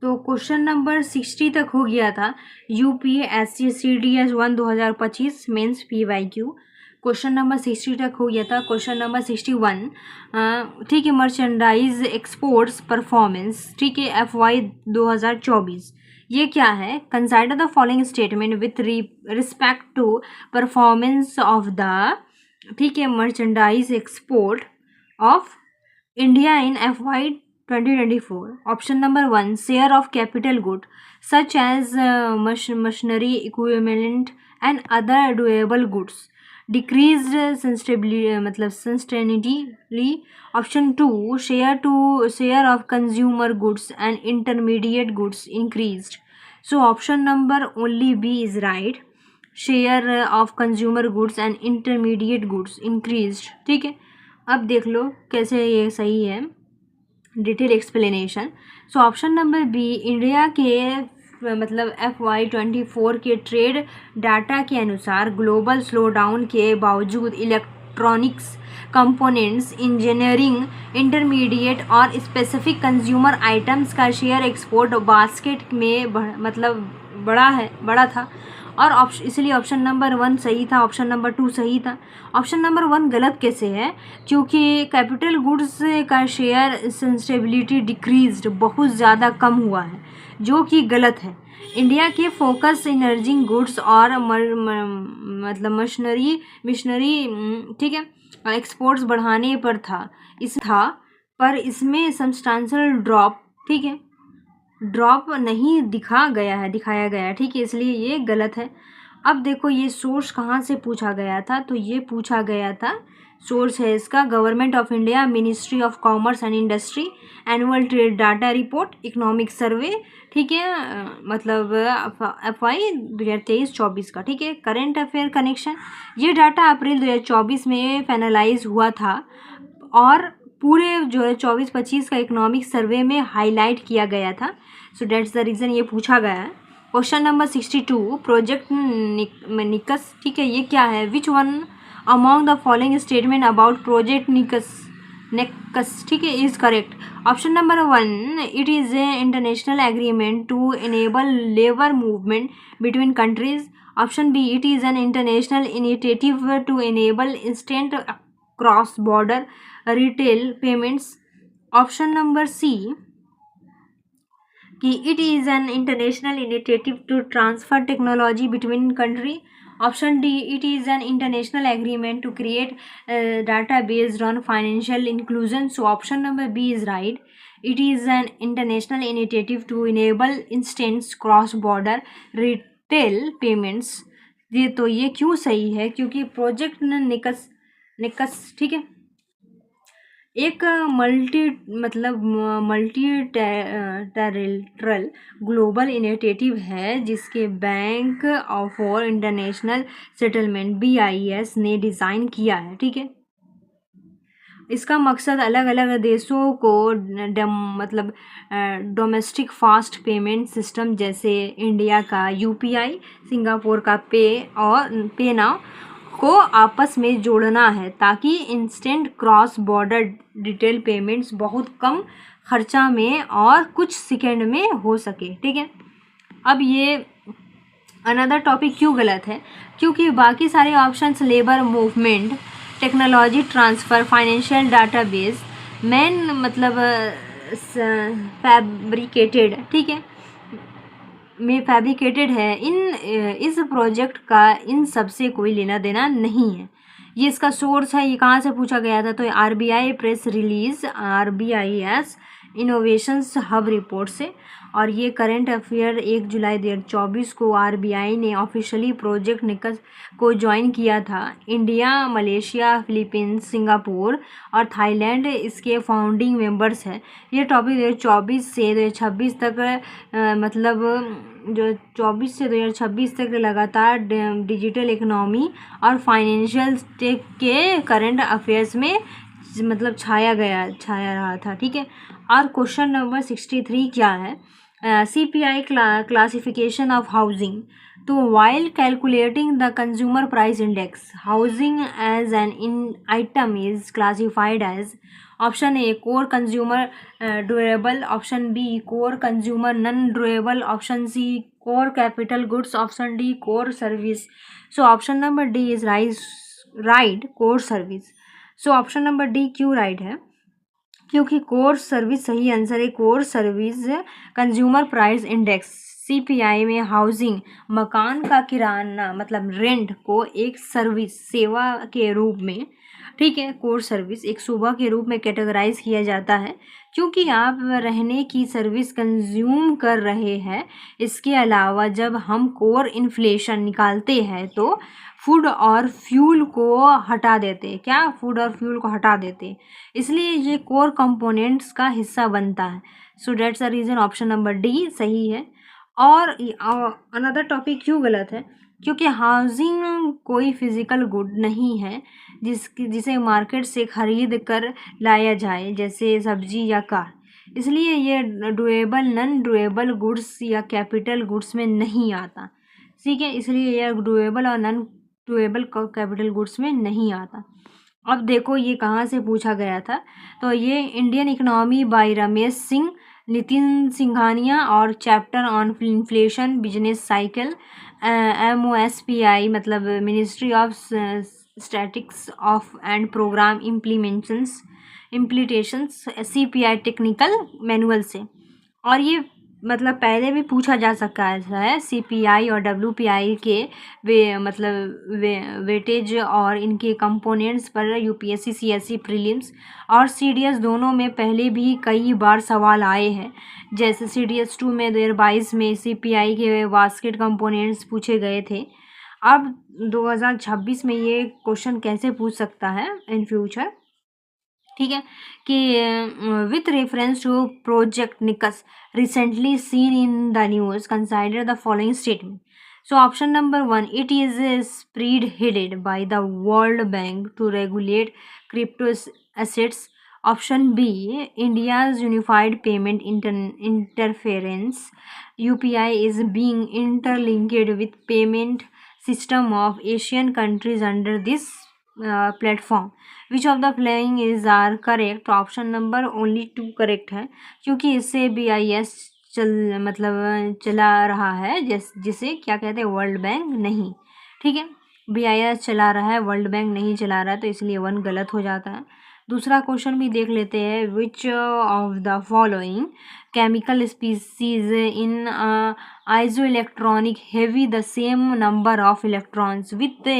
तो question number 60 तक हो गया था। UPSC CDS 1 2025 mains PYQ। Question number 60 तक हो गया था। क्वेश्चन नंबर 61, ठीक है, मर्चेंडाइज एक्सपोर्ट्स परफॉर्मेंस, ठीक है, FY 2024। ये क्या है? Consider the following statement with respect to performance of the, ठीक है, merchandise export of India in FY 2024. Option number 1, share of capital good such as machinery, equipment and other durable goods decreased sustainably. Option 2, share of consumer goods and intermediate goods increased. So option number only B is right. Share of consumer goods and intermediate goods increased. ठीक है, अब देख लो कैसे ये सही है, detail explanation. So option number B, India के मतलब FY 24 के ट्रेड डाटा के अनुसार ग्लोबल स्लोडाउन के बावजूद इलेक्ट्रॉनिक्स कंपोनेंट्स, इंजीनियरिंग, इंटरमीडिएट और स्पेसिफिक कंज्यूमर आइटम्स का शेयर एक्सपोर्ट बास्केट में बड़ा था। और इसलिए ऑप्शन नंबर 1 सही था, ऑप्शन नंबर 2 सही था। ऑप्शन नंबर 1 गलत कैसे है? क्योंकि कैपिटल गुड्स का शेयर सस्टेनेबिलिटी डिक्रीज्ड, बहुत ज़्यादा कम हुआ है, जो कि गलत है। इंडिया के फोकस इमर्जिंग गुड्स और मतलब मिशनरी, ठीक है, एक्सपोर्ट्स बढ़ाने पर था, पर इसमें सब्सटेंशियल ड्रॉप, ठीक है, ड्रॉप नहीं दिखाया गया, ठीक है, इसलिए ये गलत है। अब देखो ये सोर्स कहाँ से पूछा गया था, तो ये पूछा गया था, सोर्स है इसका government of India, ministry of commerce and industry, annual trade data report, economic survey, ठीक है, मतलब FY 2023-24 का, ठीक है। करेंट अफेयर कनेक्शन, ये डाटा अप्रैल 2024 में फाइनलाइज हुआ था और पूरे जो है 24-25 का इकोनॉमिक सर्वे में हाईलाइट किया गया था। सो डेट्स द रीज़न ये पूछा गया है। क्वेश्चन नंबर 62, प्रोजेक्ट निकस, ठीक है, ये क्या है? Which one among the following statement about project Nexus, ठीक है, is correct? Option number 1, it is a international agreement to enable labour movement between countries. Option B, it is an international initiative to enable instant cross border retail payments. Option number C, कि it is an international initiative to transfer technology between country. Option D, it is an international agreement to create data based on financial inclusion. So option number B is right, it is an international initiative to enable instant cross border retail payments. ये तो ये क्यों सही है? क्योंकि project निकस, ठीक है, एक मल्टी टेरिटरल ग्लोबल इनिशिएटिव है जिसके bank for international settlement BIS ने डिज़ाइन किया है, ठीक है। इसका मकसद अलग अलग देशों को मतलब डोमेस्टिक फास्ट पेमेंट सिस्टम जैसे इंडिया का UPI, सिंगापुर का पे नाउ को आपस में जोड़ना है ताकि instant cross border detail payments बहुत कम खर्चा में और कुछ सेकंड में हो सके, ठीक है। अब ये अनदर टॉपिक क्यों गलत है? क्योंकि बाकी सारे options labour movement, technology transfer, financial database, main मतलब फैब्रिकेटेड, ठीक है, में फैब्रिकेटेड है। इस प्रोजेक्ट का इन सब से कोई लेना देना नहीं है। ये इसका सोर्स है, ये कहाँ से पूछा गया था? तो RBI press release RBIS innovations hub report से। और ये करंट अफेयर 1 जुलाई 2024 को RBI ने ऑफिशियली प्रोजेक्ट निकस को ज्वाइन किया था। इंडिया, मलेशिया, फिलीपींस, सिंगापुर और थाईलैंड इसके फाउंडिंग मेंबर्स हैं। ये टॉपिक 2024 से 2026 तक मतलब जो 24 से 2026 तक लगातार डिजिटल इकोनॉमी और फाइनेंशियल टेक के करंट अफेयर्स में मतलब छाया रहा था, ठीक है। और क्वेश्चन नंबर 63 क्या है? CPI classification of housing. तो while calculating the consumer price index, housing as an item is classified as. Option A core consumer durable, option B core consumer non durable, option C core capital goods, option D core service. So option number D is right, core service. So option number D क्यों right है? क्योंकि core service सही answer है। Core service consumer price index CPI में housing, मकान का किराना मतलब rent को एक सर्विस सेवा के रूप में, ठीक है, कोर सर्विस एक सेवा के रूप में कैटेगराइज किया जाता है क्योंकि आप रहने की सर्विस कंज्यूम कर रहे हैं। इसके अलावा जब हम कोर इन्फ्लेशन निकालते हैं तो फूड और फ्यूल को हटा देते, क्या फूड और फ्यूल को हटा देते, इसलिए ये कोर कंपोनेंट्स का हिस्सा बनता है। So that's the reason option number D सही है। और अनदर टॉपिक क्यों गलत है? क्योंकि हाउसिंग कोई फिजिकल गुड नहीं है जिसे मार्केट से खरीद कर लाया जाए, जैसे सब्जी या कार, इसलिए ये ड्यूरेबल नॉन ड्यूरेबल गुड्स या कैपिटल गुड्स में नहीं आता, ठीक है, इसलिए यह ड्यूरेबल और नॉन ड्यूरेबल कैपिटल गुड्स में नहीं आता। अब देखो ये कहाँ से पूछा गया था, तो ये Indian economy by Ramesh Singh, Nitin Singhania और chapter on inflation business cycle, MOSPI मतलब ministry of statistics of and programme implementations CPI technical manual से। और ये मतलब पहले भी पूछा जा सकता है CPI और WPI के वेटेज और इनके कंपोनेंट्स पर UPSC CSE प्रीलिम्स और CDS दोनों में पहले भी कई बार सवाल आए हैं। जैसे CDS 2 में 2022 में CPI के बास्केट कंपोनेंट्स पूछे गए थे। अब 2026 में ये क्वेश्चन कैसे पूछ सकता है इन फ्यूचर, ठीक है, कि with reference to project Nexus recently seen in the news consider the following statement. So option number 1, it is spearheaded by the World Bank to regulate crypto assets. Option B, India's unified payment interference UPI is being interlinked with payment system of Asian countries under this platform. Which of the following is are correct? तो option number only 2 correct है क्योंकि इससे BIS चला रहा है जिसे क्या कहते हैं, वर्ल्ड बैंक नहीं, ठीक है, BIS चला रहा है, वर्ल्ड बैंक नहीं चला रहा है, तो इसलिए 1 गलत हो जाता है। दूसरा क्वेश्चन भी देख लेते हैं, विच of the following chemical species in isoelectronic heavy the same number of electrons with a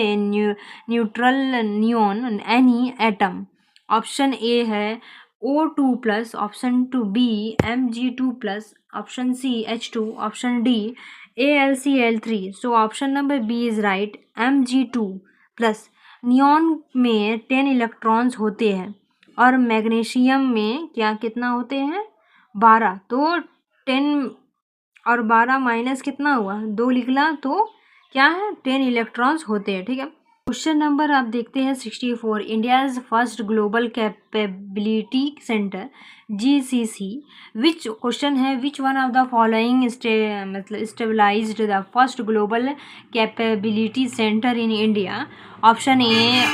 neutral neon any atom। Option A है O2 प्लस, option two B Mg2 plus, option C H2, option D AlCl3। So option number B is right, Mg2 plus. Neon में 10 electrons होते हैं और magnesium में क्या कितना होते हैं, 12, तो 10 और 12 माइनस कितना हुआ, 2 लिखना, तो क्या है 10 इलेक्ट्रॉन्स होते हैं, ठीक है। क्वेश्चन नंबर आप देखते हैं 64, India's first global capability centre GCC, which question है, which one of the following stabilised the first global capability centre in India. Option A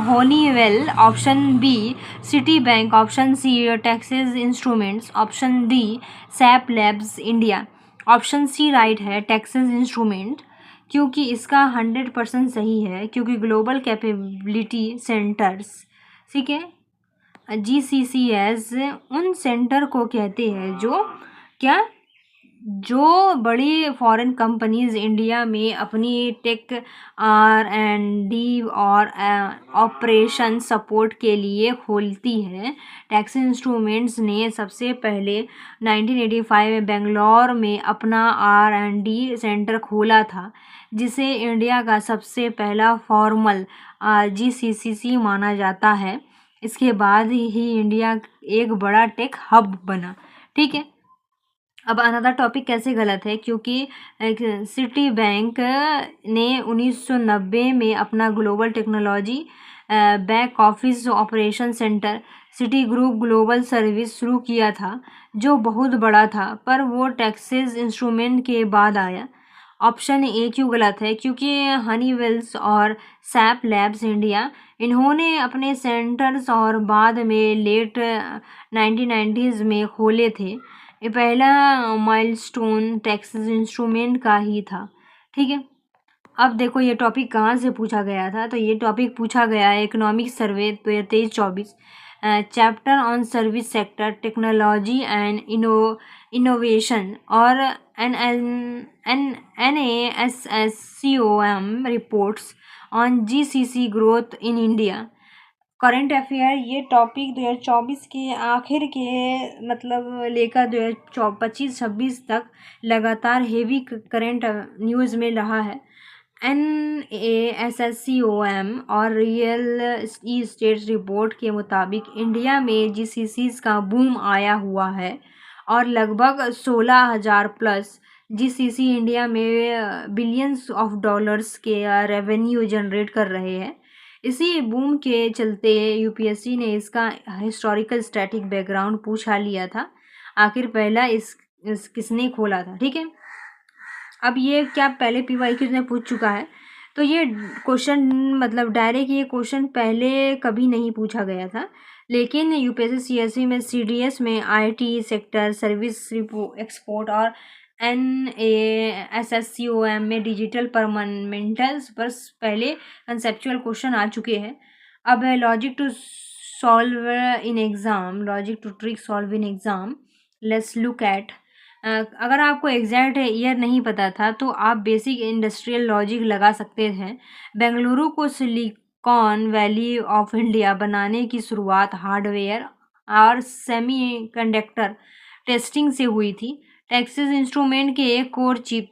Honeywell, option B Citibank, option C Texas Instruments, option D SAP Labs India. Option C right है, Texas Instrument, क्योंकि इसका 100% सही है, क्योंकि global capability centres, ठीक है, GCCs उन centre को कहते हैं जो बड़ी फॉरेन कंपनीज इंडिया में अपनी टेक R&D और ऑपरेशन सपोर्ट के लिए खोलती है। टैक्स इंस्ट्रूमेंट्स ने सबसे पहले 1985 में बेंगलोर में अपना R&D सेंटर खोला था, जिसे इंडिया का सबसे पहला फॉर्मल GCC माना जाता है। इसके बाद ही इंडिया एक बड़ा टेक हब बना, ठीक है। अब अनदर टॉपिक कैसे गलत है, क्योंकि सिटी बैंक ने 1990 में अपना global technology back office operation centre city group global service शुरू किया था, जो बहुत बड़ा था, पर वो टैक्सेस इंस्ट्रूमेंट के बाद आया। ऑप्शन ए क्यों गलत है? क्योंकि हनीवेल्स और सैप लैब्स इंडिया, इन्होंने अपने सेंटर्स और बाद में लेट 1990s में खोले थे। ये पहला माइलस्टोन टेक्सास इंस्ट्रूमेंट का ही था। ठीक है, अब देखो ये टॉपिक कहाँ से पूछा गया था। तो ये टॉपिक पूछा गया है economic survey 2023-24, chapter on service sector technology and innovation, और N N A S S C O M reports on GCC growth in India. Current affair, ये टॉपिक 2024 के आखिर के मतलब लेकर 2025-26 तक लगातार हेवी करंट न्यूज़ में रहा है। NASSCOM और रियल इस्टेट रिपोर्ट के मुताबिक इंडिया में GCCs का बूम आया हुआ है और लगभग 16,000 प्लस GCC इंडिया में बिलियंस ऑफ डॉलर्स के रेवेन्यू जनरेट कर रहे हैं। इसी बूम के चलते UPSC ने इसका हिस्टोरिकल स्टैटिक बैकग्राउंड पूछा लिया था, आखिर पहला इस किसने खोला था। ठीक है, अब ये क्या पहले PYQ ने पूछ चुका है, तो ये क्वेश्चन मतलब डायरेक्ट ये क्वेश्चन पहले कभी नहीं पूछा गया था, लेकिन UPSC CSE में CDS में IT सेक्टर सर्विस एक्सपोर्ट और NASSCOM में डिजिटल परमानेंटल्स पर पहले कंसेप्चुअल क्वेश्चन आ चुके हैं। अब है logic to solve in exam, logic to trick solve in exam. Let's look at, अगर आपको एग्जैक्ट ईयर नहीं पता था तो आप बेसिक इंडस्ट्रियल लॉजिक लगा सकते हैं। बेंगलुरु को सिलिकॉन वैली ऑफ इंडिया बनाने की शुरुआत हार्डवेयर और सेमीकंडक्टर टेस्टिंग से हुई थी। टेक्सास इंस्ट्रूमेंट के एक कोर चिप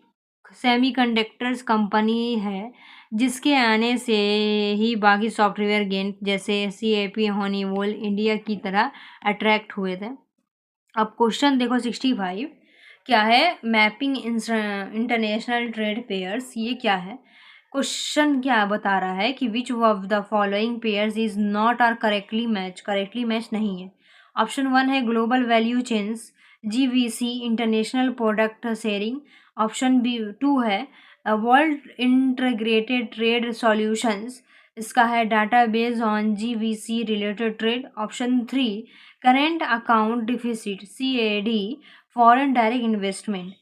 सेमीकंडक्टर्स कंपनी है, जिसके आने से ही बाकी सॉफ्टवेयर गेम जैसे CAP, हनीवेल इंडिया की तरह अट्रैक्ट हुए थे। अब क्वेश्चन देखो 65 क्या है, मैपिंग इंटरनेशनल ट्रेड पेयर्स, ये क्या है? क्वेश्चन क्या बता रहा है कि which of the following pairs is not are correctly match नहीं है। ऑप्शन 1 है global value chains, GVC international product sharing. Option 2 है वर्ल्ड इंटीग्रेटेड ट्रेड सॉल्यूशंस, इसका है database on GVC related trade. Option 3 current account deficit, CAD foreign direct investment.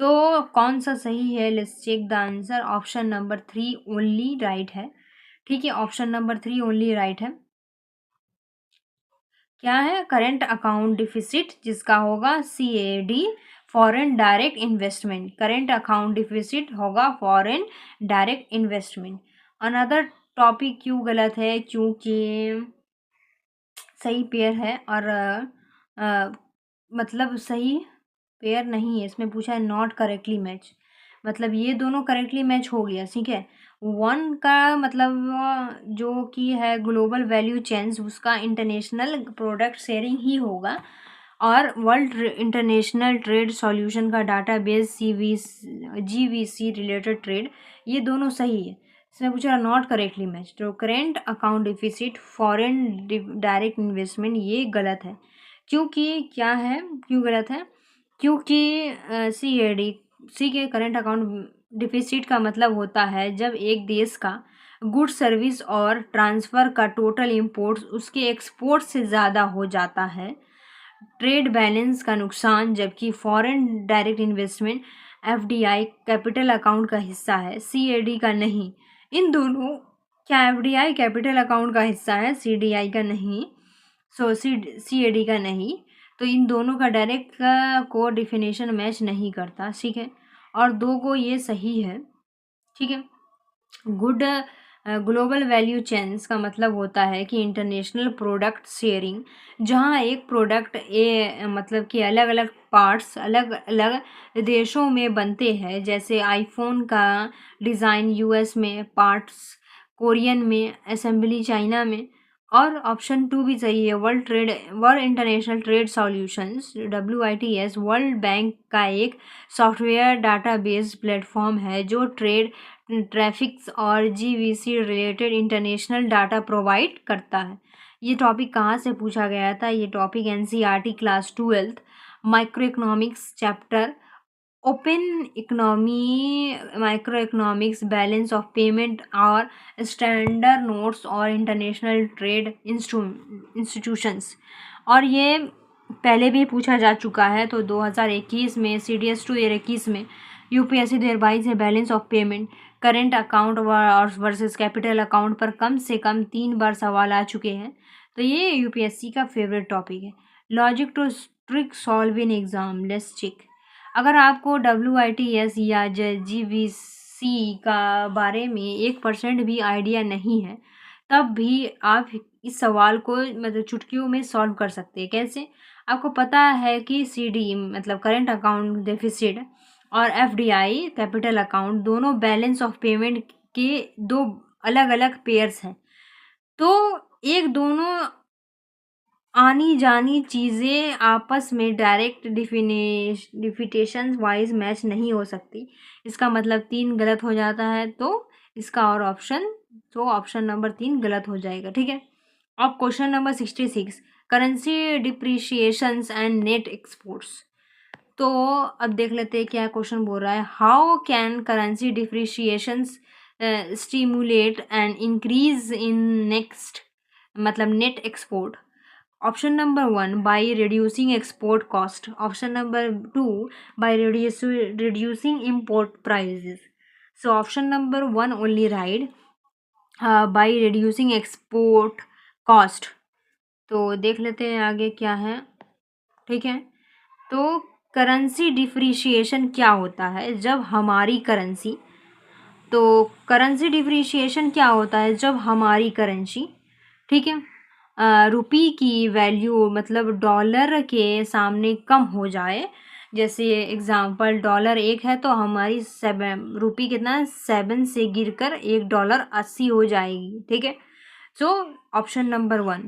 तो कौन सा सही है? Let's check the answer. Option number 3 only right है। ठीक है, ऑप्शन नंबर 3 ओनली राइट है। क्या है? करेंट अकाउंट डिफिसिट, जिसका होगा CAD foreign direct investment. Current account deficit होगा foreign direct investment. Another topic क्यों गलत है? क्योंकि सही पेयर है और मतलब सही पेयर नहीं है, इसमें पूछा है नॉट करेक्टली मैच, मतलब ये दोनों करेक्टली मैच हो गया। ठीक है, 1 का मतलब जो कि है ग्लोबल वैल्यू चेन्स, उसका इंटरनेशनल प्रोडक्ट शेयरिंग ही होगा, और वर्ल्ड इंटरनेशनल ट्रेड सॉल्यूशन का डाटाबेस GVC रिलेटेड ट्रेड, ये दोनों सही है। इसमें पूछा नॉट करेक्टली मैच, तो current account deficit foreign direct investment ये गलत है। क्योंकि क्या है, क्यों गलत है? क्योंकि सी के करेंट अकाउंट डिफिसिट का मतलब होता है जब एक देश का गुड सर्विस और ट्रांसफ़र का टोटल इंपोर्ट्स उसके एक्सपोर्ट से ज़्यादा हो जाता है, ट्रेड बैलेंस का नुकसान। जबकि foreign direct investment FDI capital account का हिस्सा है, CAD का नहीं। इन दोनों, क्या FDI कैपिटल अकाउंट का हिस्सा है, CDI का नहीं, CAD का नहीं, तो इन दोनों का डायरेक्ट को डिफिनेशन मैच नहीं करता। ठीक है, और 2 को ये सही है। ठीक है, गुड ग्लोबल वैल्यू चेन्स का मतलब होता है कि इंटरनेशनल प्रोडक्ट शेयरिंग, जहाँ एक प्रोडक्ट मतलब कि अलग अलग पार्ट्स अलग अलग देशों में बनते हैं, जैसे आईफोन का डिज़ाइन US में, पार्ट्स कोरियन में, असेंबली चाइना में। और ऑप्शन 2 भी सही है, world international trade solutions WITS world bank का एक सॉफ्टवेयर डाटाबेस प्लेटफॉर्म है जो ट्रेड ट्रैफिक्स और GVC related international data provide करता है। ये टॉपिक कहाँ से पूछा गया था? ये topic NCERT class 12 micro economics chapter open economy, micro economics, balance of payment और स्टैंडर्ड नोट्स और इंटरनेशनल ट्रेड इंस्टीट्यूशंस। और ये पहले भी पूछा जा चुका है। तो 2021 में CDS 2021 में, UPSC 2022 है balance of payment, current account और वर्सेस कैपिटल अकाउंट पर कम से कम 3 बार सवाल आ चुके हैं। तो ये UPSC का फेवरेट टॉपिक है। Logic to trick solve in exam, let's check. अगर आपको WITS या GVC का बारे में 1% भी आइडिया नहीं है, तब भी आप इस सवाल को मतलब चुटकियों में सॉल्व कर सकते हैं। कैसे? आपको पता है कि CD मतलब करेंट अकाउंट डेफिसिट और FDI कैपिटल अकाउंट दोनों बैलेंस ऑफ पेमेंट के दो अलग अलग पेयर्स हैं। तो एक दोनों आनी जानी चीज़ें आपस में डायरेक्ट डिफिटेशन वाइज मैच नहीं हो सकती। इसका मतलब 3 गलत हो जाता है। तो इसका और ऑप्शन नंबर 3 गलत हो जाएगा। ठीक है। अब question number 66, currency depreciations and net exports. तो अब देख लेते हैं क्या क्वेश्चन बोल रहा है। How can currency depreciations stimulate and increase in next मतलब net export. Option number 1, by reducing export cost. Option number 2, by reducing import prices. So option number 1 only right, by reducing export cost. तो देख लेते हैं आगे क्या है। ठीक है। तो करेंसी डिप्रिशिएशन क्या होता है जब हमारी करेंसी, तो करेंसी डिप्रिशिएशन क्या होता है जब हमारी करेंसी, ठीक है, रुपी की वैल्यू मतलब डॉलर के सामने कम हो जाए। जैसे एग्जांपल $1 है तो हमारी रुपी कितना है, 7 से गिरकर $1.80 हो जाएगी। ठीक है। सो ऑप्शन नंबर 1,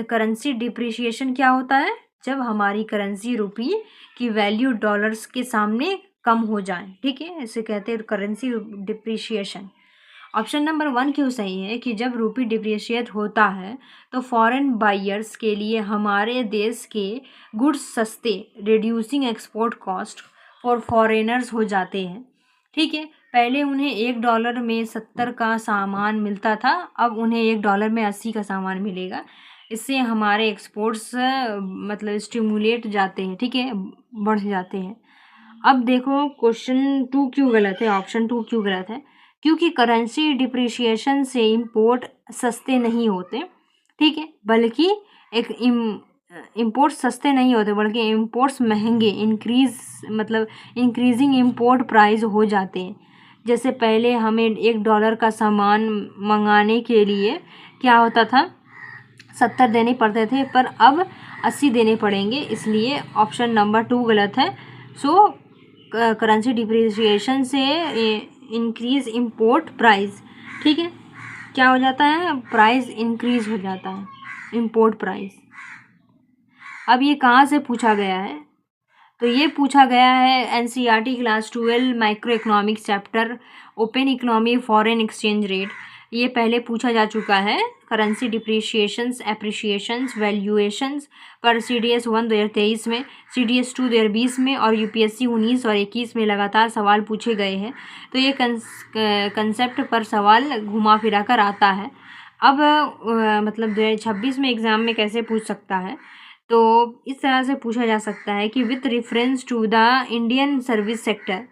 करेंसी डिप्रिशिएशन क्या होता है जब हमारी करेंसी रुपी की वैल्यू डॉलर्स के सामने कम हो जाए। ठीक है, इसे कहते हैं करेंसी डिप्रिशिएशन। ऑप्शन नंबर 1 क्यों सही है कि जब रुपी डिप्रिशिएट होता है तो फॉरेन बायर्स के लिए हमारे देश के गुड्स सस्ते, reducing export cost for foreigners हो जाते हैं। ठीक है। पहले उन्हें $1 में 70 का सामान मिलता था, अब उन्हें $1 में 80 का सामान मिलेगा। इससे हमारे एक्सपोर्ट्स मतलब स्टिमुलेट जाते हैं। ठीक है, बढ़ जाते हैं। अब देखो क्वेश्चन 2 क्यों गलत है, ऑप्शन 2 क्यों गलत है। क्योंकि करेंसी डिप्रिशिएशन से इंपोर्ट सस्ते नहीं होते। ठीक है, बल्कि एक इंपोर्ट सस्ते नहीं होते बल्कि इंपोर्ट्स महंगे, इंक्रीजिंग इंपोर्ट प्राइस हो जाते हैं। जैसे पहले हमें $1 का सामान मंगाने के लिए क्या होता था, 70 देने पड़ते थे, पर अब 80 देने पड़ेंगे। इसलिए ऑप्शन नंबर 2 गलत है। सो करेंसी डिप्रिसिएशन से इंक्रीज इंपोर्ट प्राइस। ठीक है, क्या हो जाता है, प्राइस इंक्रीज हो जाता है, इंपोर्ट प्राइस। अब ये कहाँ से पूछा गया है, तो ये पूछा गया है NCERT class 12 micro economics chapter open economy foreign exchange rate. ये पहले पूछा जा चुका है। करेंसी डिप्रिशिएशंस, एप्रिशिएशंस, वैल्यूएशंस पर CDS 1 2023 में, CDS 2 2020 में और UPSC 19 और 21 में लगातार सवाल पूछे गए हैं। तो ये कंसेप्ट पर सवाल घुमा फिरा कर आता है। अब मतलब 2026 में एग्ज़ाम में कैसे पूछ सकता है, तो इस तरह से पूछा जा सकता है कि with reference to the Indian service sector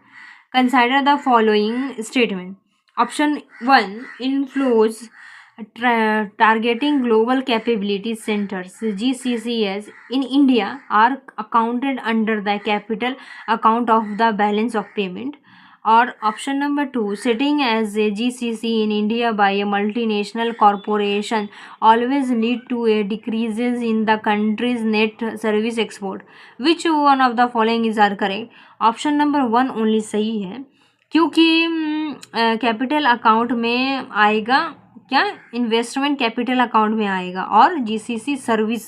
consider the following statement. Option 1, inflows targeting global capability centers GCCS in India are accounted under the capital account of the balance of payment. और option number 2, setting as a GCC in India by a multinational corporation always lead to a decreases in the country's net service export. Which one of the following is are correct? Option number 1 only सही है, क्योंकि capital account में आएगा क्या, investment capital account में आएगा और GCC service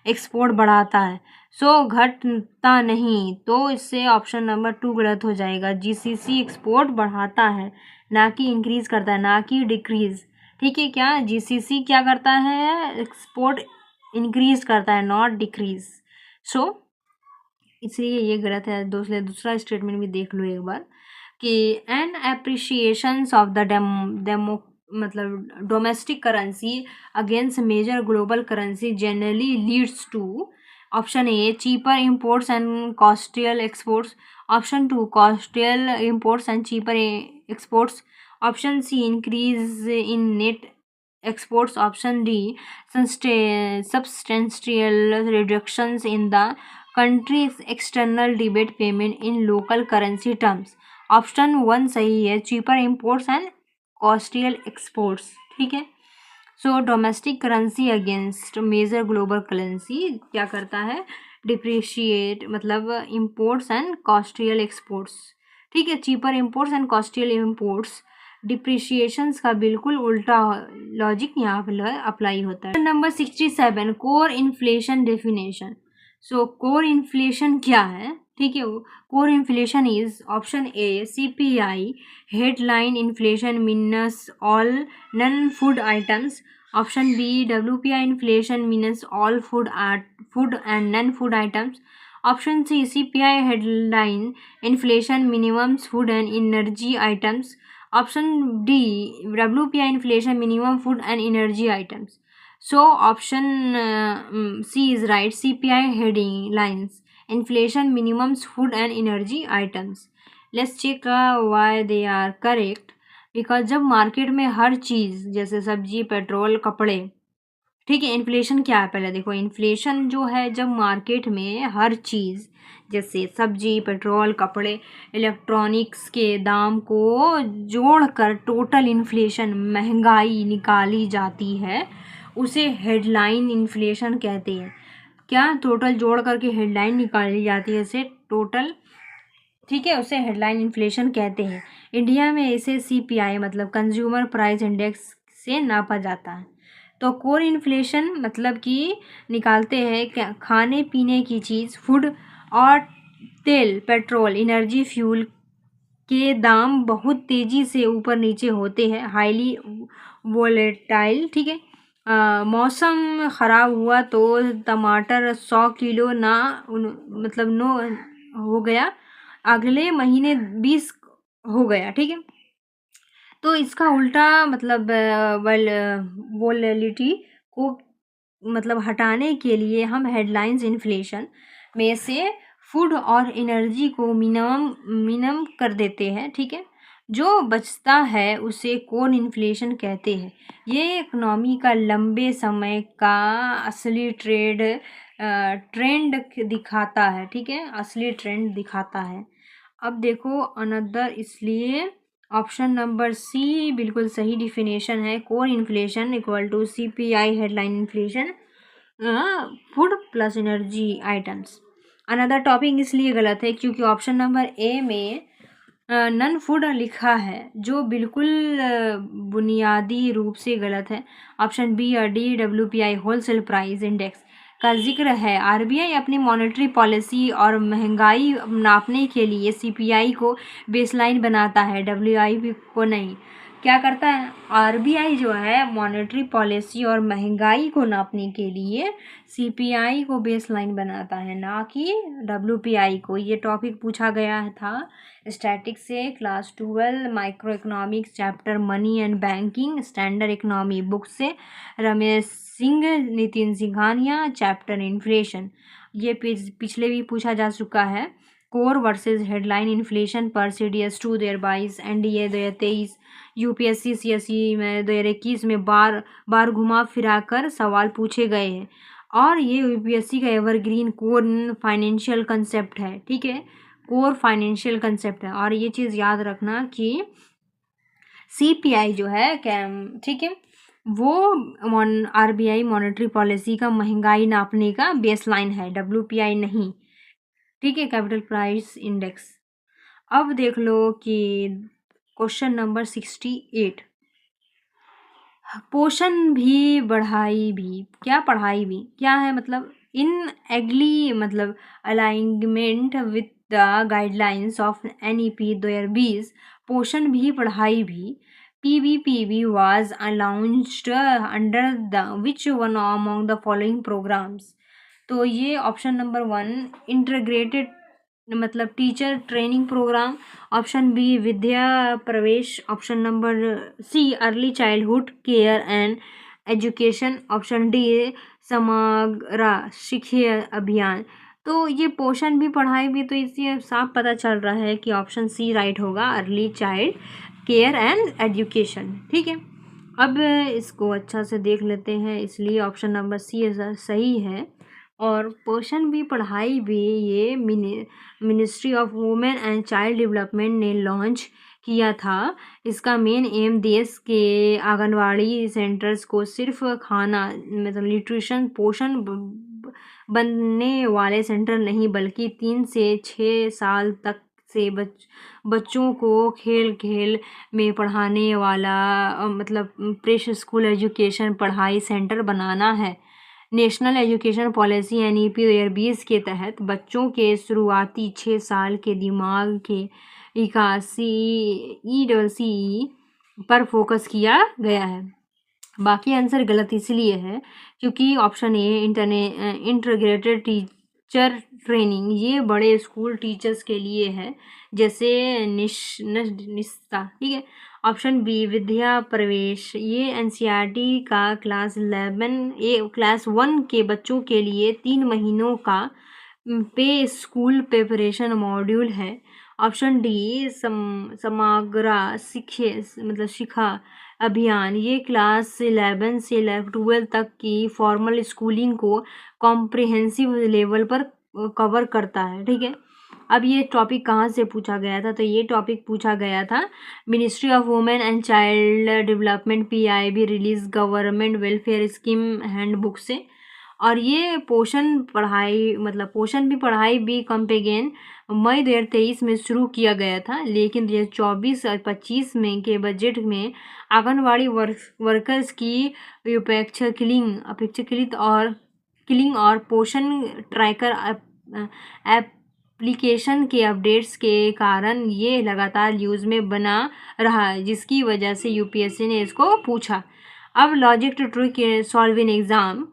export बढ़ाता है, सो घटता नहीं। तो इससे ऑप्शन नंबर 2 गलत हो जाएगा। GCC एक्सपोर्ट बढ़ाता है, ना कि इंक्रीज करता है, ना कि डिक्रीज। ठीक है, क्या GCC क्या करता है, एक्सपोर्ट इंक्रीज करता है, नॉट डिक्रीज। सो इसलिए ये गलत है। दूसरा स्टेटमेंट भी देख लो एक बार कि an appreciations of the demo मतलब domestic currency against major global currency generally leads to option A cheaper imports and costlier exports, option two costlier imports and cheaper exports, option C increase in net exports, option D substantial reductions in the country's external debit payment in local currency terms। Option one सही है, cheaper imports and costlier exports. ठीक है, so domestic currency against major global currency क्या करता है, depreciate मतलब imports and costlier exports. ठीक है, cheaper imports and costlier imports depreciations का बिल्कुल उल्टा लॉजिक यहाँ पर अप्लाई होता है। Number 67 core inflation definition. So core inflation क्या है, ठीक है, core inflation is option A CPI headline inflation minus all non food items, option B WPI inflation minus all food and non food items, option C CPI headline inflation minus food and energy items, option D WPI inflation minimum food and energy items। So option C is right, CPI headlines inflation minimums food and energy items। Let's check why they are correct, because जब market में हर चीज़ जैसे सब्जी petrol कपड़े, ठीक है, inflation क्या है पहले देखो, इन्फ्लेशन जो है जब मार्केट में हर चीज़ जैसे सब्जी पेट्रोल कपड़े इलेक्ट्रॉनिक्स के दाम को जोड़कर टोटल इन्फ्लेशन महंगाई निकाली जाती है, उसे हेडलाइन इन्फ्लेशन कहते हैं। क्या टोटल जोड़ करके हेडलाइन निकाली जाती है, इसे टोटल, ठीक है, उसे हेडलाइन इन्फ्लेशन कहते हैं। इंडिया में इसे CPI मतलब कंज्यूमर प्राइस इंडेक्स से नापा जाता है। तो कोर इन्फ्लेशन मतलब कि निकालते हैं खाने पीने की चीज़ फूड और तेल पेट्रोल एनर्जी फ्यूल के दाम बहुत तेज़ी से ऊपर नीचे होते हैं, हाईली वोलेटाइल। ठीक है, मौसम ख़राब हुआ तो टमाटर 100 किलो ना मतलब नो हो गया, अगले महीने 20 हो गया। ठीक है, तो इसका उल्टा मतलब वोलेटिलिटी को मतलब हटाने के लिए हम हेडलाइंस इन्फ्लेशन में से फूड और एनर्जी को मिनिमम कर देते हैं। ठीक है, जो बचता है उसे कोर इन्फ्लेशन कहते हैं। ये इकोनॉमी का लंबे समय का असली ट्रेंड दिखाता है। ठीक है, असली ट्रेंड दिखाता है। अब देखो अनदर, इसलिए ऑप्शन नंबर सी बिल्कुल सही डिफिनेशन है, core inflation equal to CPI headline inflation food plus energy items. Another topic इसलिए गलत है क्योंकि ऑप्शन नंबर ए में नन फूड लिखा है, जो बिल्कुल बुनियादी रूप से गलत है। ऑप्शन बी और D WPI wholesale price index का जिक्र है। RBI अपनी मॉनेटरी पॉलिसी और महंगाई नापने के लिए CPI को बेसलाइन बनाता है, WPI को नहीं। क्या करता है RBI जो है मॉनेटरी पॉलिसी और महंगाई को नापने के लिए CPI को बेसलाइन बनाता है, ना कि WPI को। ये टॉपिक पूछा गया था स्टैटिक से class 12 micro economics chapter money and banking standard economy book से, रमेश सिंह नितिन सिंघानिया चैप्टर इन्फ्लेशन। ये पिछले भी पूछा जा चुका है। कोर वर्सेस हेडलाइन इन्फ्लेशन पर CDS 2 2022 NDA 2023 UPSC CSE में 2021 में बार घुमा फिरा कर सवाल पूछे गए हैं, और ये UPSC का एवरग्रीन कोर फाइनेंशियल कंसेप्ट है। ठीक है, कोर फाइनेंशियल कंसेप्ट है, और ये चीज़ याद रखना कि CPI जो है ठीक है वो RBI मॉनेटरी पॉलिसी का महंगाई नापने का बेसलाइन है, WPI नहीं। ठीक है, कैपिटल प्राइस इंडेक्स। अब देख लो कि क्वेश्चन नंबर 68 पोषण भी बढ़ाई भी, क्या पढ़ाई भी क्या है मतलब इन एग्ली मतलब alignment with the guidelines of NEP 2020 पोषण भी पढ़ाई भी PBPB was launched under the which one among the following programs। तो ये ऑप्शन नंबर 1 इंटीग्रेटेड मतलब teacher training programme, option B Vidya Pravesh, option number C early childhood care and education, option D Samagra Shiksha अभियान। तो ये पोषण भी पढ़ाई भी, तो इससे साफ पता चल रहा है कि ऑप्शन सी राइट होगा, early child care and education. ठीक है, अब इसको अच्छा से देख लेते हैं, इसलिए ऑप्शन नंबर सी सही है। और पोषण भी पढ़ाई भी ये ministry of women and child development ने लॉन्च किया था। इसका मेन एम देश के आंगनवाड़ी सेंटर्स को सिर्फ खाना मतलब न्यूट्रिशन पोषण बनने वाले सेंटर नहीं, बल्कि 3 से 6 साल तक से बच्चों को खेल खेल में पढ़ाने वाला मतलब प्री स्कूल एजुकेशन पढ़ाई सेंटर बनाना है। नेशनल एजुकेशन पॉलिसी NEP 2020 के तहत बच्चों के शुरुआती 6 साल के दिमाग के विकास EWC पर फोकस किया गया है। बाकी आंसर गलत इसलिए है क्योंकि option A integrated teacher training ये बड़े स्कूल टीचर्स के लिए है, जैसे निस्ता। ठीक है, ऑप्शन बी विद्या प्रवेश ये NCERT का क्लास 1 के बच्चों के लिए 3 महीनों का पे स्कूल प्रिपरेशन मॉड्यूल है। ऑप्शन डी समग्र शिक्षा अभियान ये क्लास 11 से 12 तक की फॉर्मल स्कूलिंग को कॉम्प्रिहेंसिव लेवल पर कवर करता है। ठीक है, अब ये टॉपिक कहाँ से पूछा गया था, तो ये टॉपिक पूछा गया था ministry of women and child development PIB release government welfare scheme handbook से। और ये पोषण भी पढ़ाई भी कैंपेन मई 2023 में शुरू किया गया था, लेकिन 2024 और 25 में के बजट में आंगनवाड़ी वर्कर्स की अपेक्षाकृत और पोषण ट्रैकर एप्लीकेशन के अपडेट्स के कारण ये लगातार यूज में बना रहा है, जिसकी वजह से UPSC ने इसको पूछा। अब logic to trick solving exam,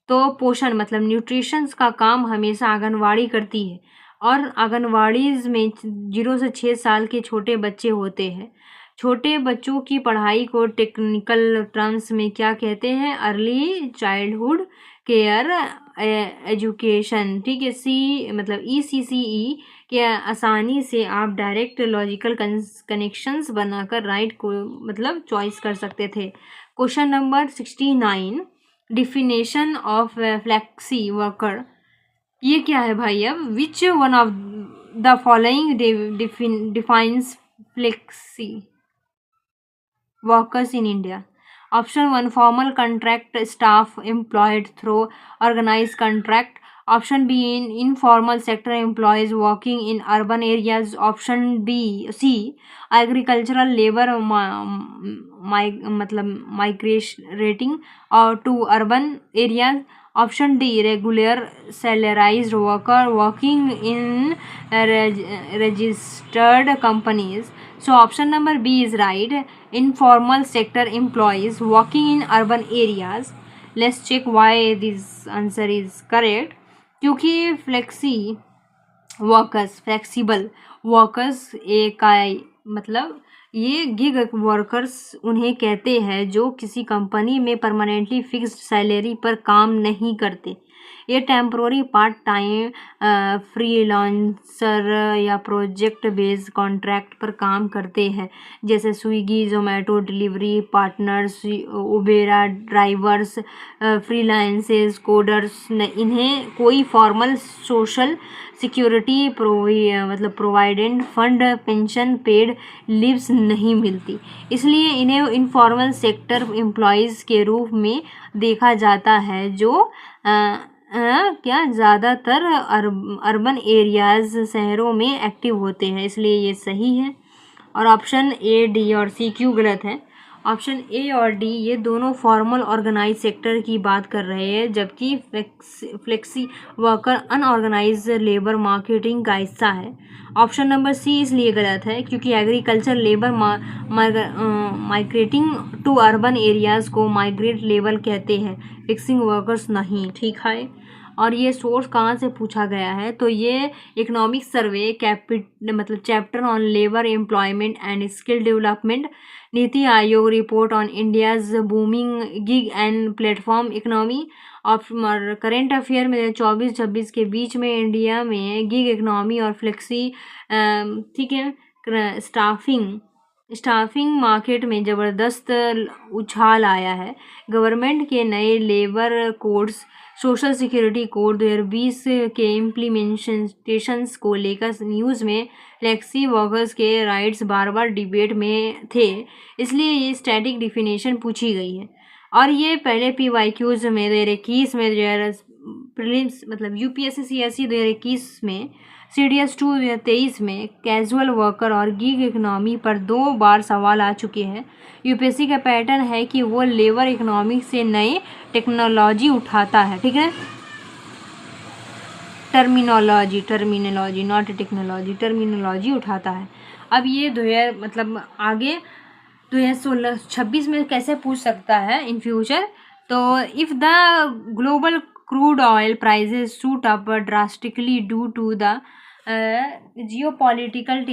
तो पोषण मतलब न्यूट्रिशंस का काम हमेशा आंगनवाड़ी करती है, और आंगनवाड़ीज में 0 से 6 साल के छोटे बच्चे होते हैं। छोटे बच्चों की पढ़ाई को टेक्निकल टर्म्स में क्या कहते हैं, अर्ली चाइल्डहुड केयर एजुकेशन। ठीक है, ECCE के आसानी से आप डायरेक्ट लॉजिकल कनेक्शंस बनाकर राइट को चॉइस कर सकते थे। Question number 69, definition of flexi worker ये क्या है भाई। अब which one of the following defines flexi workers in India. Option 1 formal contract staff employed through organise contract, option B informal sector employees working in urban areas, option C agricultural labour migrating और to urban areas, option D regular salaried worker working in registered companies. So option number B is right, informal sector employees working in urban areas. Let's check why this answer is correct. क्योंकि flexible workers ये gig workers उन्हें कहते हैं जो किसी company में permanently fixed salary पर काम नहीं करते। ये टेम्प्रोरी पार्ट टाइम फ्रीलांसर या प्रोजेक्ट बेस्ड कॉन्ट्रैक्ट पर काम करते हैं, जैसे स्विगी जोमेटो डिलीवरी पार्टनर्स, उबेरा ड्राइवर्स, फ्रीलांसर्स, कोडर्स। इन्हें कोई formal social security provident fund, pension, paid leaves नहीं मिलती, इसलिए इन्हें इनफॉर्मल सेक्टर एम्प्लॉयज़ के रूप में देखा जाता है, जो ज़्यादातर अर्बन एरियाज शहरों में एक्टिव होते हैं, इसलिए ये सही है। और ऑप्शन A, D और C क्यों गलत है। ऑप्शन A और D ये दोनों फॉर्मल ऑर्गेनाइज सेक्टर की बात कर रहे हैं, जबकि flexi worker unorganised labour marketing का हिस्सा है। ऑप्शन नंबर C इसलिए गलत है क्योंकि agriculture labour migrating to urban areas को माइग्रेट लेबर कहते हैं, फिक्सिंग वर्कर्स नहीं। ठीक है, और ये सोर्स कहाँ से पूछा गया है, तो ये इकोनॉमिक सर्वे मतलब chapter on labour employment and skill development, NITI Aayog report on India's booming gig and platform economy. और करेंट अफेयर में 24-26 के बीच में इंडिया में गिग इकोनॉमी और फ्लेक्सी, ठीक है, स्टाफिंग मार्केट में ज़बरदस्त उछाल आया है। गवर्नमेंट के नए labour codes, social security code 2020 के इम्प्लीमेंटेशंस को लेकर न्यूज़ में फ्लेक्सी वर्कर्स के राइट्स बार बार डिबेट में थे, इसलिए ये स्टैटिक डिफिनेशन पूछी गई है। और ये पहले PYQs में 2021 में, प्रीलिम्स मतलब UPSC CSE 2021 में, CDS 2 2023 में कैजुअल वर्कर और गिग इकोनॉमी पर 2 बार सवाल आ चुके हैं। UPSC का पैटर्न है कि वो लेबर इकोनॉमी से नए टेक्नोलॉजी उठाता है, ठीक है, टर्मिनोलॉजी नॉट टेक्नोलॉजी, टर्मिनोलॉजी उठाता है। अब ये 2000 मतलब आगे 2016-26 में कैसे पूछ सकता है इन फ्यूचर, तो if the global crude oil prices shoot up drastically due to the geopolitical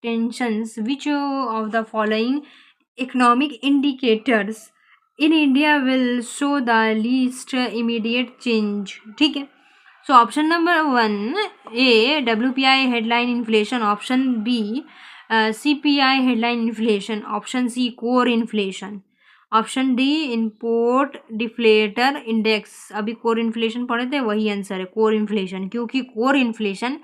tensions, which of the following economic indicators in India will show the least immediate change, ठीक है। सो option number 1 A WPI headline inflation, option B CPI headline inflation, option C core inflation, option D import deflator index. अभी core inflation पढ़े थे, वही answer है core inflation, क्योंकि core inflation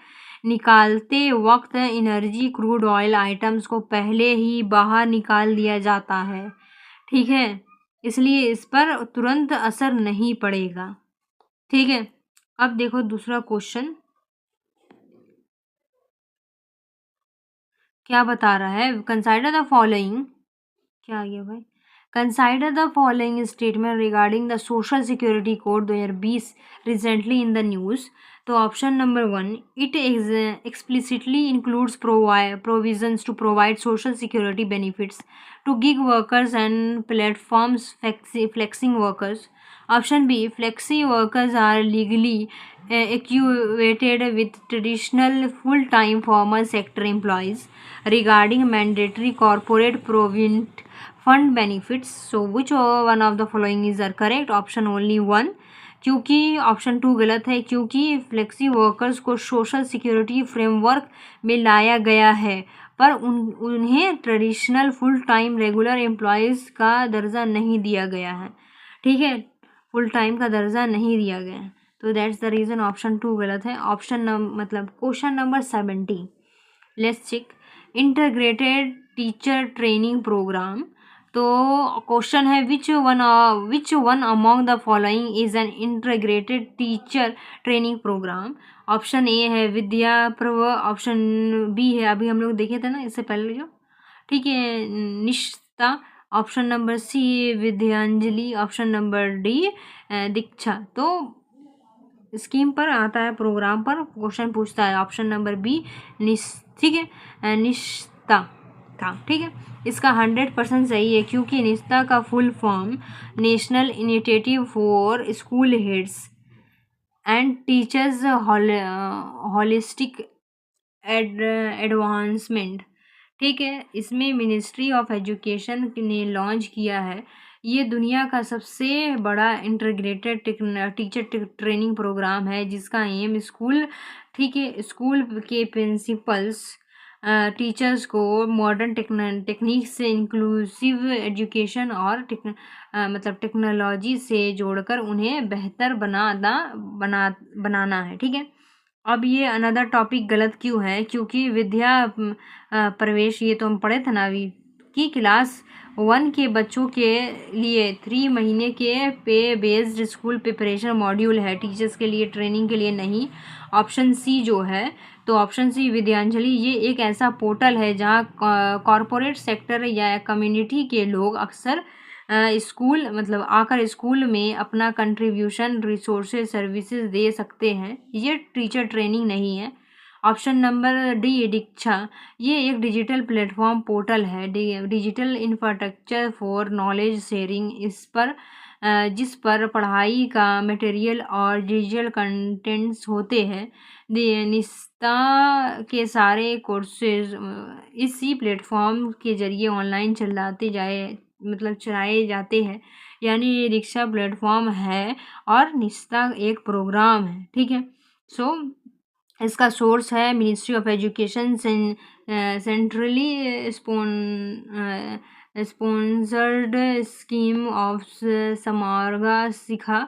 निकालते वक्त एनर्जी क्रूड ऑयल आइटम्स को पहले ही बाहर निकाल दिया जाता है, ठीक है, इसलिए इस पर तुरंत असर नहीं पड़ेगा, ठीक है। अब देखो दूसरा क्वेश्चन क्या बता रहा है, कंसाइडर द फॉलोइंग, क्या आ गया भाई, consider the following statement regarding the social security code 2020 recently in the news. तो option number 1, it explicitly includes provisions to provide social security benefits to gig workers and platforms flexing workers. Option B, flexi workers are legally equated with traditional full-time formal sector employees regarding mandatory corporate provident fund benefits. So which one of the following is are correct? Option only 1, क्योंकि option 2 गलत है, क्योंकि flexi workers को social security framework में लाया गया है, पर उन्हें traditional full time regular employees का दर्जा नहीं दिया गया है, ठीक है, फुल टाइम का दर्जा नहीं दिया गया है, तो दैट्स द रीज़न ऑप्शन 2 गलत है। ऑप्शन मतलब question number 70, let's check integrated teacher training programme. तो क्वेश्चन है which one among the following is an integrated teacher training programme. Option A है विद्या प्रव, ऑप्शन बी है अभी हम लोग देखे थे ना इससे पहले जो, ठीक है, Nishtha, option number C Vidyanjali, option number D Diksha. तो स्कीम पर आता है, प्रोग्राम पर क्वेश्चन पूछता है, ऑप्शन नंबर बी ठीक है, निष्ठा था, ठीक है, इसका 100% सही है, क्योंकि निष्ठा का full form national initiative for school heads and teachers holistic advancement, ठीक है, इसमें मिनिस्ट्री ऑफ एजुकेशन ने लॉन्च किया है। ये दुनिया का सबसे बड़ा इंटीग्रेटेड टीचर ट्रेनिंग प्रोग्राम है, जिसका एम स्कूल, ठीक है, स्कूल के प्रिंसिपल्स टीचर्स को मॉडर्न टेक्निक से इंक्लूसिव एजुकेशन और मतलब टेक्नोलॉजी से जोड़कर उन्हें बेहतर बनाना है, ठीक है। अब ये अनदर टॉपिक गलत क्यों है, क्योंकि विद्या प्रवेश, ये तो हम पढ़े थे ना अभी, कि क्लास 1 के बच्चों के लिए 3 महीने के पे बेस्ड स्कूल प्रिपरेशन मॉड्यूल है, टीचर्स के लिए ट्रेनिंग के लिए नहीं। ऑप्शन सी जो है, तो ऑप्शन सी विद्यांजलि, ये एक ऐसा पोर्टल है जहाँ कॉरपोरेट सेक्टर या कम्युनिटी के लोग अक्सर स्कूल मतलब आकर स्कूल में अपना कंट्रीब्यूशन रिसोर्सेज सर्विसेज दे सकते हैं, ये टीचर ट्रेनिंग नहीं है। ऑप्शन नंबर डी दीक्षा, ये एक डिजिटल प्लेटफॉर्म पोर्टल है, digital infrastructure for knowledge sharing, इस पर जिस पर पढ़ाई का मटेरियल और डिजिटल कंटेंट्स होते हैं। निस्ता के सारे कोर्सेज इसी प्लेटफॉर्म के जरिए ऑनलाइन चलाए जाते हैं। यानी रिक्शा प्लेटफॉर्म है और निस्ता एक प्रोग्राम है, ठीक है। सो इसका सोर्स है ministry of education centrally sponsored scheme of Samagra Shiksha.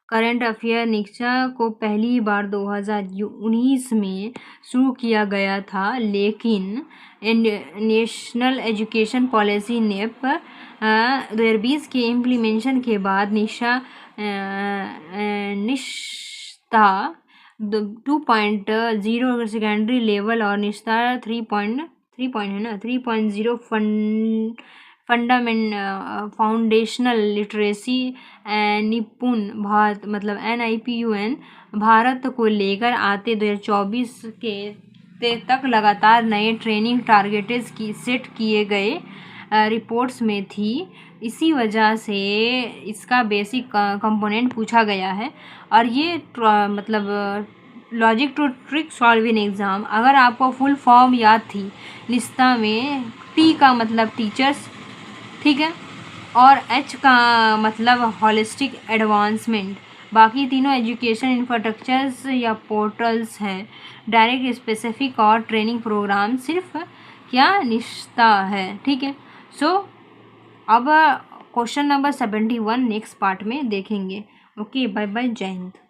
Current affair निक्शा को पहली बार 2019 में शुरू किया गया था, लेकिन नेशनल एजुकेशन पॉलिसी नेप 2020 के इम्प्लीमेंटेशन के बाद निश्ता 2.0 सेकेंडरी लेवल और निस्ता 3.0 फाउंडेशनल लिटरेसी निपुण भारत NIPUN भारत को लेकर आते 2024 के तक लगातार नए ट्रेनिंग टारगेट्स की सेट किए गए रिपोर्ट्स में थी। इसी वजह से इसका बेसिक कंपोनेंट पूछा गया है। और ये logic to trick solving exam, अगर आपको फुल फॉर्म याद थी निस्ता में, T का मतलब टीचर्स, ठीक है, और H का मतलब होलिस्टिक एडवांसमेंट। बाकी तीनों एजुकेशन इंफ्रास्ट्रक्चर्स या पोर्टल्स हैं। डायरेक्ट, स्पेसिफिक और ट्रेनिंग प्रोग्राम सिर्फ क्या निस्ता है, ठीक है। सो अब क्वेश्चन नंबर 71 नेक्स्ट पार्ट में देखेंगे। ओके, बाय बाय, जय हिंद।